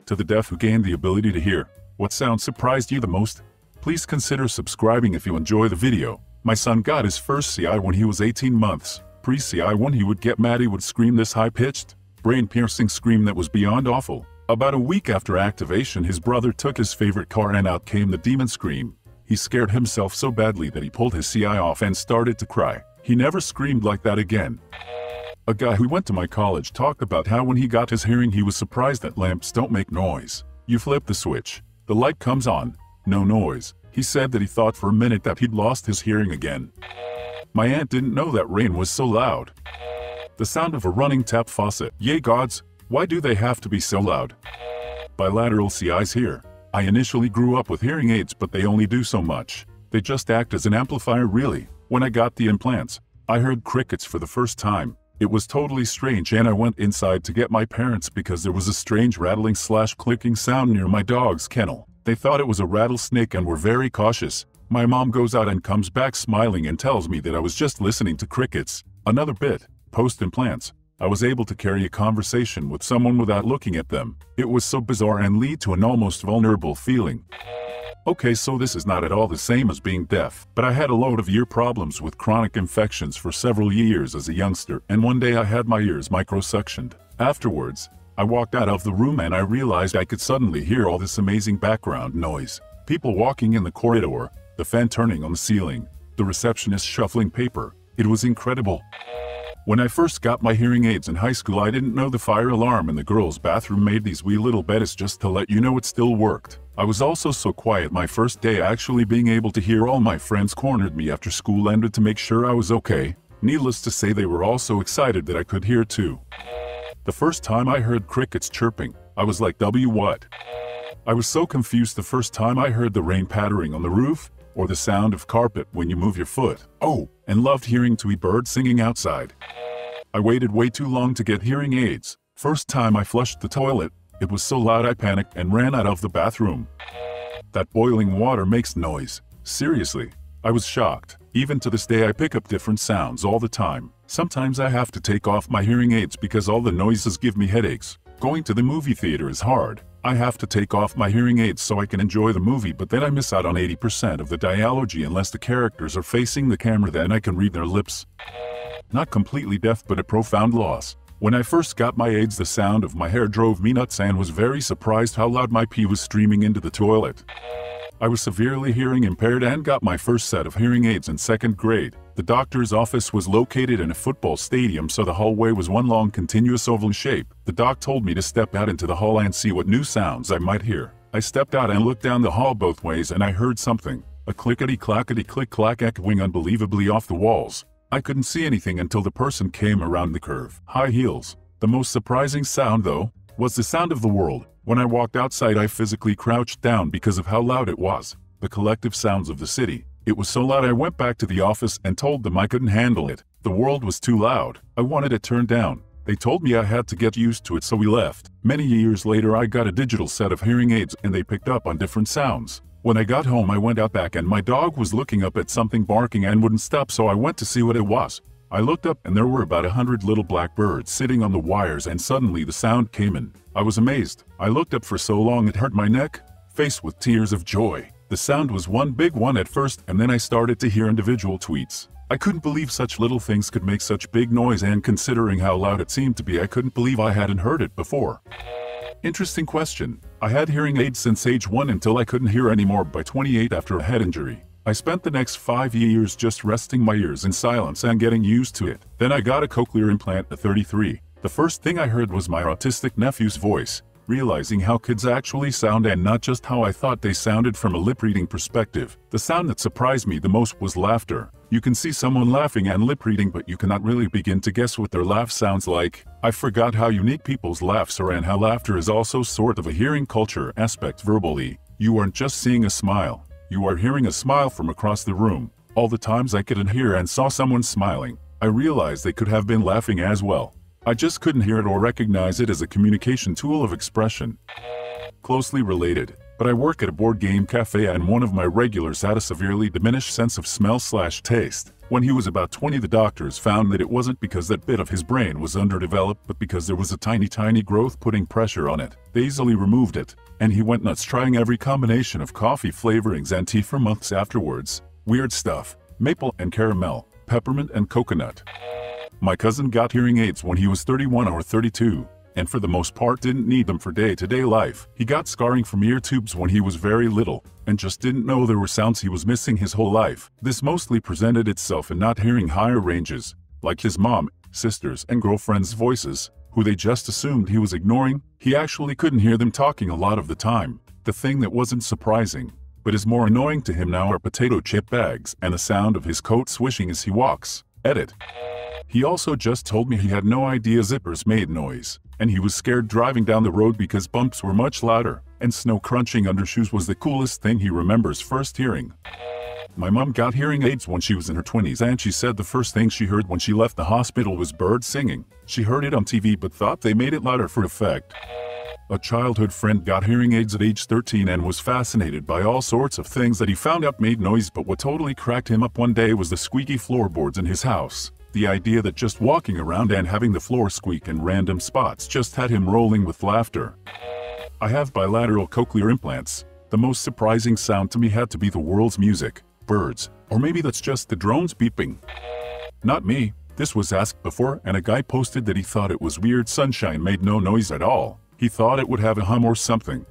to the deaf who gained the ability to hear. What sound surprised you the most? Please consider subscribing if you enjoy the video. My son got his first CI when he was 18 months. Pre-CI when he would get mad he would scream this high-pitched, brain-piercing scream that was beyond awful. About a week after activation his brother took his favorite car and out came the demon scream. He scared himself so badly that he pulled his CI off and started to cry. He never screamed like that again. A guy who went to my college talked about how when he got his hearing he was surprised that lamps don't make noise. You flip the switch, the light comes on, no noise. He said that he thought for a minute that he'd lost his hearing again. My aunt didn't know that rain was so loud. The sound of a running tap faucet. Yay gods, why do they have to be so loud? Bilateral CIs here. I initially grew up with hearing aids but they only do so much. They just act as an amplifier really. When I got the implants, I heard crickets for the first time. It was totally strange and I went inside to get my parents because there was a strange rattling/clicking sound near my dog's kennel. They thought it was a rattlesnake and were very cautious. My mom goes out and comes back smiling and tells me that I was just listening to crickets. Another bit, post-implants, I was able to carry a conversation with someone without looking at them. It was so bizarre and lead to an almost vulnerable feeling. Okay, so this is not at all the same as being deaf, but I had a load of ear problems with chronic infections for several years as a youngster, and one day I had my ears microsuctioned. Afterwards, I walked out of the room and I realized I could suddenly hear all this amazing background noise. People walking in the corridor, the fan turning on the ceiling, the receptionist shuffling paper. It was incredible. When I first got my hearing aids in high school I didn't know the fire alarm in the girls' bathroom made these wee little bells just to let you know it still worked. I was also so quiet my first day actually being able to hear all my friends cornered me after school ended to make sure I was okay. Needless to say they were all so excited that I could hear too. The first time I heard crickets chirping, I was like what? I was so confused the first time I heard the rain pattering on the roof, or the sound of carpet when you move your foot. Oh, and loved hearing twee birds singing outside. I waited way too long to get hearing aids. First time I flushed the toilet, it was so loud I panicked and ran out of the bathroom. That boiling water makes noise. Seriously, I was shocked. Even to this day I pick up different sounds all the time. Sometimes I have to take off my hearing aids because all the noises give me headaches. Going to the movie theater is hard. I have to take off my hearing aids so I can enjoy the movie, but then I miss out on 80% of the dialogue unless the characters are facing the camera, then I can read their lips. Not completely deaf but a profound loss. When I first got my aids the sound of my hair drove me nuts and was very surprised how loud my pee was streaming into the toilet. I was severely hearing impaired and got my first set of hearing aids in 2nd grade. The doctor's office was located in a football stadium so the hallway was one long continuous oval shape. The doc told me to step out into the hall and see what new sounds I might hear. I stepped out and looked down the hall both ways and I heard something. A clickety-clackety-click-clack echoing unbelievably off the walls. I couldn't see anything until the person came around the curve. High heels. The most surprising sound though, was the sound of the world. When I walked outside I physically crouched down because of how loud it was. The collective sounds of the city. It was so loud I went back to the office and told them I couldn't handle it. The world was too loud. I wanted it turned down. They told me I had to get used to it so we left. Many years later I got a digital set of hearing aids and they picked up on different sounds. When I got home I went out back and my dog was looking up at something barking and wouldn't stop, so I went to see what it was. I looked up and there were about 100 little black birds sitting on the wires and suddenly the sound came in. I was amazed. I looked up for so long it hurt my neck, face with tears of joy. The sound was one big one at first and then I started to hear individual tweets. I couldn't believe such little things could make such big noise, and considering how loud it seemed to be I couldn't believe I hadn't heard it before. Interesting question. I had hearing aids since age 1 until I couldn't hear anymore by 28 after a head injury. I spent the next 5 years just resting my ears in silence and getting used to it. Then I got a cochlear implant at 33. The first thing I heard was my autistic nephew's voice, realizing how kids actually sound and not just how I thought they sounded from a lip-reading perspective. The sound that surprised me the most was laughter. You can see someone laughing and lip-reading, but you cannot really begin to guess what their laugh sounds like. I forgot how unique people's laughs are and how laughter is also sort of a hearing culture aspect verbally. You aren't just seeing a smile. You are hearing a smile from across the room. All the times I couldn't hear and saw someone smiling, I realized they could have been laughing as well. I just couldn't hear it or recognize it as a communication tool of expression. Closely related, but I work at a board game cafe and one of my regulars had a severely diminished sense of smell/taste. When he was about 20, the doctors found that it wasn't because that bit of his brain was underdeveloped, but because there was a tiny growth putting pressure on it. They easily removed it, and he went nuts trying every combination of coffee flavorings and tea for months afterwards. Weird stuff. Maple and caramel, peppermint and coconut. My cousin got hearing aids when he was 31 or 32. And for the most part didn't need them for day-to-day life. He got scarring from ear tubes when he was very little, and just didn't know there were sounds he was missing his whole life. This mostly presented itself in not hearing higher ranges, like his mom, sisters, and girlfriends' voices, who they just assumed he was ignoring. He actually couldn't hear them talking a lot of the time. The thing that wasn't surprising, but is more annoying to him now, are potato chip bags and the sound of his coat swishing as he walks. Edit. He also just told me he had no idea zippers made noise, and he was scared driving down the road because bumps were much louder, and snow crunching under shoes was the coolest thing he remembers first hearing. My mom got hearing aids when she was in her 20s, and she said the first thing she heard when she left the hospital was birds singing. She heard it on TV but thought they made it louder for effect. A childhood friend got hearing aids at age 13 and was fascinated by all sorts of things that he found out made noise, but what totally cracked him up one day was the squeaky floorboards in his house. The idea that just walking around and having the floor squeak in random spots just had him rolling with laughter. I have bilateral cochlear implants. The most surprising sound to me had to be the world's music, birds, or maybe that's just the drones beeping. Not me. This was asked before, and a guy posted that he thought it was weird sunshine made no noise at all. He thought it would have a hum or something.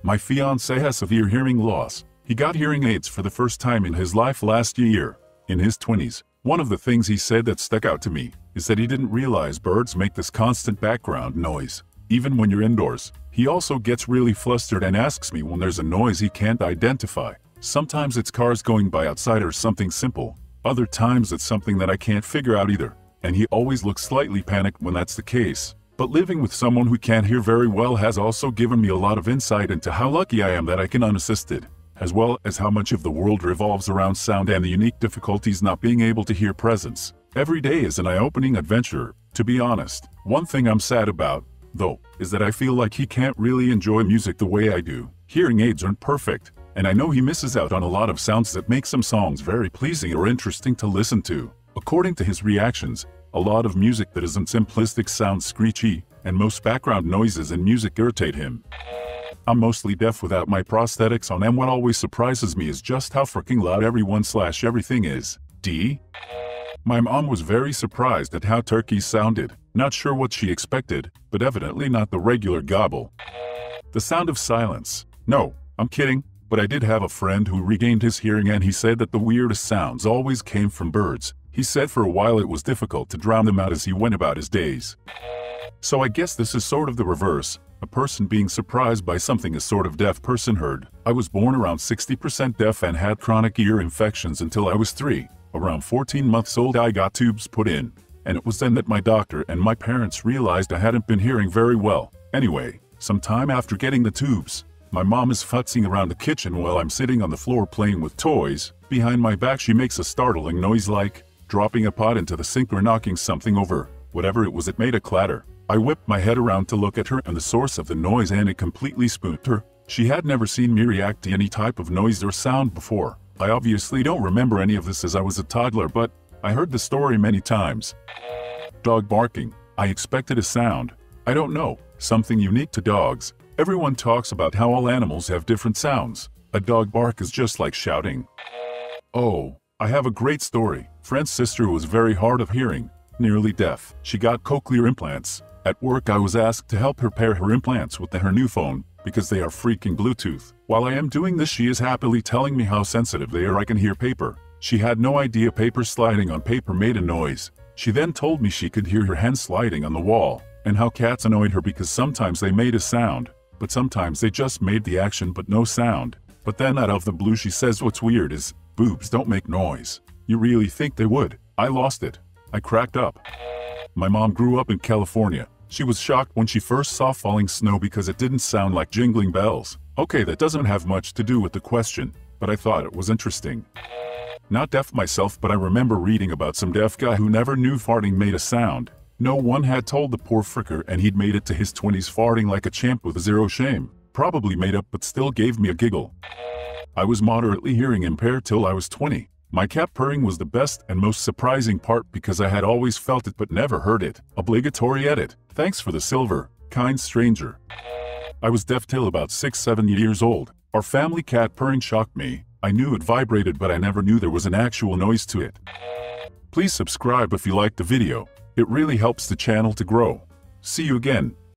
My fiancé has severe hearing loss. He got hearing aids for the first time in his life last year, in his 20s. One of the things he said that stuck out to me is that he didn't realize birds make this constant background noise, even when you're indoors. He also gets really flustered and asks me when there's a noise he can't identify. Sometimes it's cars going by outside or something simple. Other times it's something that I can't figure out either, and he always looks slightly panicked when that's the case. But living with someone who can't hear very well has also given me a lot of insight into how lucky I am that I can unassisted, as well as how much of the world revolves around sound and the unique difficulties not being able to hear presence. Every day is an eye-opening adventure, to be honest. One thing I'm sad about, though, is that I feel like he can't really enjoy music the way I do. Hearing aids aren't perfect, and I know he misses out on a lot of sounds that make some songs very pleasing or interesting to listen to. According to his reactions, a lot of music that isn't simplistic sounds screechy, and most background noises in music irritate him. I'm mostly deaf without my prosthetics on, and what always surprises me is just how freaking loud everything is. My mom was very surprised at how turkeys sounded. Not sure what she expected, but evidently not the regular gobble. The sound of silence. No, I'm kidding, but I did have a friend who regained his hearing, and he said that the weirdest sounds always came from birds. He said for a while it was difficult to drown them out as he went about his days. So I guess this is sort of the reverse. A person being surprised by something a sort of deaf person heard. I was born around 60% deaf and had chronic ear infections until I was 3. Around 14 months old I got tubes put in, and it was then that my doctor and my parents realized I hadn't been hearing very well. Anyway, sometime after getting the tubes, my mom is futzing around the kitchen while I'm sitting on the floor playing with toys. Behind my back she makes a startling noise like dropping a pot into the sink or knocking something over. Whatever it was, it made a clatter. I whipped my head around to look at her and the source of the noise, and it completely spooked her. She had never seen me react to any type of noise or sound before. I obviously don't remember any of this as I was a toddler, but I heard the story many times. Dog barking. I expected a sound. I don't know, something unique to dogs. Everyone talks about how all animals have different sounds. A dog bark is just like shouting. Oh, I have a great story. Friend's sister was very hard of hearing, nearly deaf. She got cochlear implants. At work I was asked to help her pair her implants with her new phone, because they are freaking Bluetooth. While I am doing this, she is happily telling me how sensitive they are. I can hear paper. She had no idea paper sliding on paper made a noise. She then told me she could hear her hand sliding on the wall, and how cats annoyed her because sometimes they made a sound, but sometimes they just made the action but no sound. But then out of the blue she says what's weird is, boobs don't make noise. You really think they would? I lost it. I cracked up. My mom grew up in California. She was shocked when she first saw falling snow because it didn't sound like jingling bells. Okay, that doesn't have much to do with the question, but I thought it was interesting. Not deaf myself, but I remember reading about some deaf guy who never knew farting made a sound. No one had told the poor fricker, and he'd made it to his 20s farting like a champ with zero shame. Probably made up, but still gave me a giggle. I was moderately hearing impaired till I was 20. My cat purring was the best and most surprising part because I had always felt it but never heard it. Obligatory edit. Thanks for the silver, kind stranger. I was deaf till about 6-7 years old. Our family cat purring shocked me. I knew it vibrated but I never knew there was an actual noise to it. Please subscribe if you liked the video. It really helps the channel to grow. See you again.